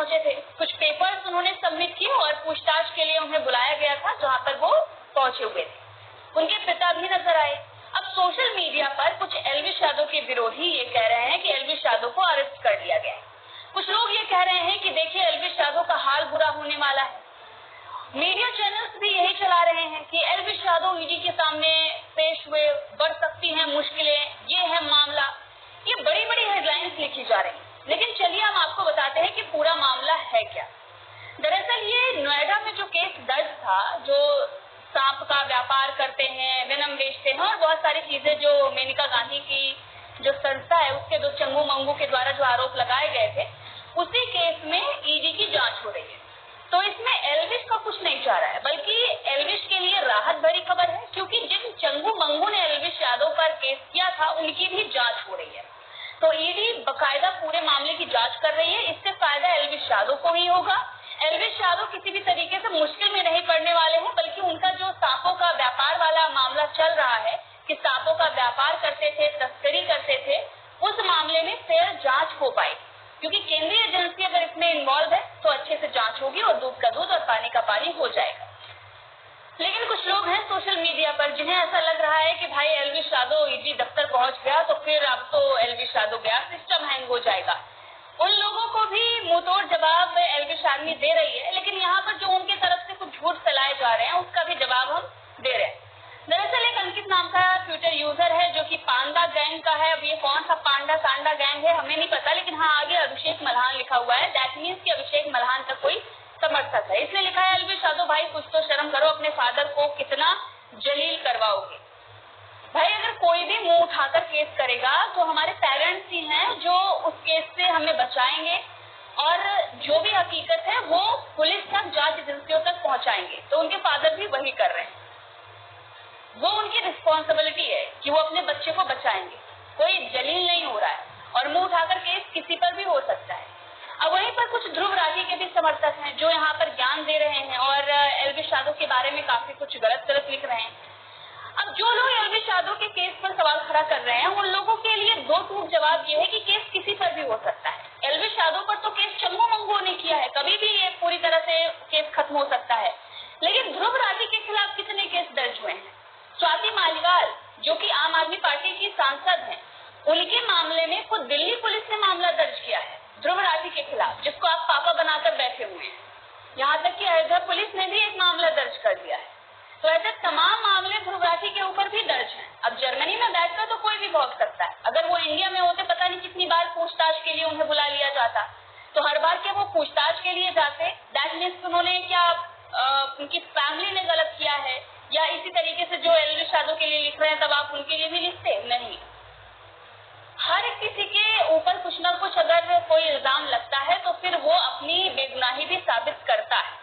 पहुंचे थे। कुछ पेपर्स उन्होंने सबमिट किए और पूछताछ के लिए उन्हें बुलाया गया था, जहां पर वो पहुंचे हुए थे। उनके पिता भी नजर आए। अब सोशल मीडिया पर कुछ एल्विश यादव के विरोधी ये कह रहे हैं कि एल्विश यादव को अरेस्ट कर लिया गया है। कुछ लोग ये कह रहे हैं कि देखिए एल्विश यादव का हाल बुरा होने वाला है। मीडिया चैनल्स भी यही चला रहे हैं कि एल्विश यादव ईडी के सामने पेश हुए, बढ़ सकती हैं मुश्किलें, ये है मामला। ये बड़ी बड़ी हेडलाइंस लिखी जा रही है, लेकिन चलिए हम आपको बताते हैं कि पूरा मामला है क्या। दरअसल ये नोएडा में जो केस दर्ज था, जो सांप का व्यापार करते हैं, वेनम बेचते हैं और बहुत सारी चीजें जो मेनका गांधी की जो संस्था है उसके दो चंगू मंगू के द्वारा जो आरोप लगाए गए थे, उसी केस में ईडी की जांच हो रही है। तो इसमें एल्विश का कुछ नहीं जा रहा है, बल्कि एल्विश के लिए राहत भरी खबर है, क्योंकि जिन चंगू मंगू ने एल्विश यादव पर केस किया था उनकी भी जांच हो रही है। तो ईडी बकायदा पूरे मामले की जांच कर रही है। इससे फायदा एल्विश यादव को ही होगा। एल्विश यादव किसी भी तरीके से मुश्किल में नहीं पड़ने वाले हैं, बल्कि उनका जो सांपों का व्यापार वाला मामला चल रहा है कि सांपों का व्यापार करते थे, तस्करी करते थे, उस मामले में फेयर जांच हो पाई, क्योंकि केंद्रीय एजेंसी अगर इसमें इन्वॉल्व है तो अच्छे से जांच होगी और दूध का दूध और पानी का पानी हो जाएगा। लेकिन कुछ लोग हैं सोशल मीडिया पर जिन्हें ऐसा लग रहा है कि भाई एल्विश यादव ईडी दफ्तर पहुंच गया तो फिर अब तो एल्विश यादव गया, सिस्टम हैंग हो जाएगा। उन लोगों को भी मुंहतोड़ जवाब एल्विश आर्मी दे रही है, लेकिन यहाँ पर जो उनकी तरफ से कुछ झूठ फैलाए जा रहे हैं उसका भी जवाब हम दे रहे हैं। दरअसल एक अंकित नाम का ट्विटर यूजर है जो कि पांडा गैंग का है। अब ये कौन सा पांडा सांडा गैंग है हमें नहीं पता, लेकिन हाँ आगे अभिषेक मल्हान लिखा हुआ है। दैट मीन्स कि अभिषेक मल्हान का कोई समर्थक है। इसने लिखा है एल्विश यादव भाई कुछ तो शर्म करो, अपने फादर को कितना जलील करवाओगे। भाई अगर कोई भी मुंह उठाकर केस करेगा तो हमारे पेरेंट्स ही हैं जो उस केस से हमें बचाएंगे और जो भी हकीकत है वो पुलिस तक, जांच एजेंसियों तक पहुंचाएंगे। तो उनके फादर भी वही कर रहे हैं। वो उनकी रिस्पॉन्सिबिलिटी है कि वो अपने बच्चे को बचाएंगे। कोई जलील नहीं हो रहा है और मुंह उठाकर केस किसी पर भी हो सकता है। अब वहीं पर कुछ ध्रुव राठी के भी समर्थक हैं जो यहाँ पर ज्ञान दे रहे हैं और एल्विश यादव के बारे में काफी कुछ गलत लिख रहे हैं। अब जो लोग एल्विश यादव के केस पर सवाल खड़ा कर रहे हैं उन लोगों के लिए दो टूक जवाब ये है कि केस किसी पर भी हो सकता है। एल्विश यादव पर तो केस चंगू मंगू ने किया है, कभी भी ये पूरी तरह से केस खत्म हो सकता है। लेकिन ध्रुव राठी के खिलाफ कितने केस दर्ज हुए हैं? स्वाति मालीवाल जो कि आम आदमी पार्टी की सांसद हैं, उनके मामले में खुद दिल्ली पुलिस ने मामला दर्ज किया है ध्रुव राठी के खिलाफ, जिसको आप पापा बनाकर बैठे हुए हैं। यहाँ तक कि अयोध्या पुलिस ने भी एक मामला दर्ज कर दिया है। तो ऐसे तमाम मामले ध्रुव राठी के ऊपर भी दर्ज हैं। अब जर्मनी में बैठकर तो कोई भी भोग सकता है। अगर वो इंडिया में होते पता नहीं कितनी बार पूछताछ के लिए उन्हें बुला लिया जाता। तो हर बार के वो पूछताछ के लिए जाते, दैट मीन्स उन्होंने क्या उनकी फैमिली ने गलत किया है, या इसी तरीके से जो एल्विश यादव के लिए लिख रहे हैं तब आप उनके लिए भी लिखते नहीं। हर किसी के ऊपर कुछ न कुछ अगर कोई इल्जाम लगता है तो फिर वो अपनी बेगुनाही भी साबित करता है।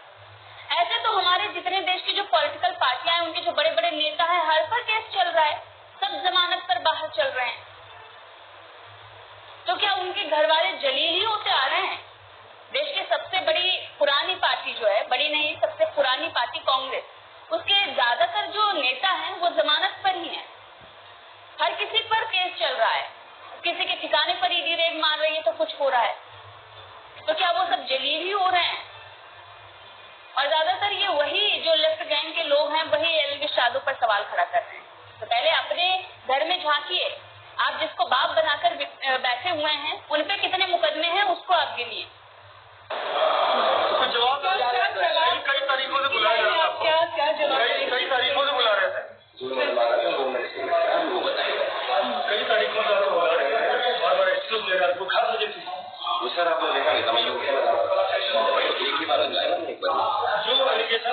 ऐसे तो हमारे जितने देश की जो पॉलिटिकल पार्टियां हैं, उनके जो बड़े बड़े नेता हैं, हर पर केस चल रहा है, सब जमानत पर बाहर चल रहे हैं। तो क्या उनके घर वाले जलील ही होते आ रहे हैं? देश की सबसे बड़ी पुरानी पार्टी जो है, बड़ी नहीं सबसे पुरानी पार्टी कांग्रेस, उसके ज्यादातर जो नेता हैं वो जमानत पर ही हैं। हर किसी पर केस चल रहा है, किसी के ठिकाने पर ईडी रेड मार रही है तो कुछ हो रहा है। तो क्या वो सब जलील ही हो रहे हैं? और ज्यादातर ये वही जो लेफ्ट गैंग के लोग हैं वही एल्विश यादव पर सवाल खड़ा कर रहे हैं। तो पहले अपने घर में झांकिए, आप जिसको बाप बनाकर बैठे हुए हैं उन पे कितने मुकदमे हैं उसको आप गिनिए। जवाब कई तारीखों से बुला रहे थे, क्या जवाब कई तारीखों से बुला रहे थे, वो बताइए। कई तारीखों से बुला रहे थे, बार-बार एक्सक्यूज ले रहा है, बुखार मुझे थी। वो सर आपने देखा नहीं, समझ लो एक ही बार जो एलिगेशन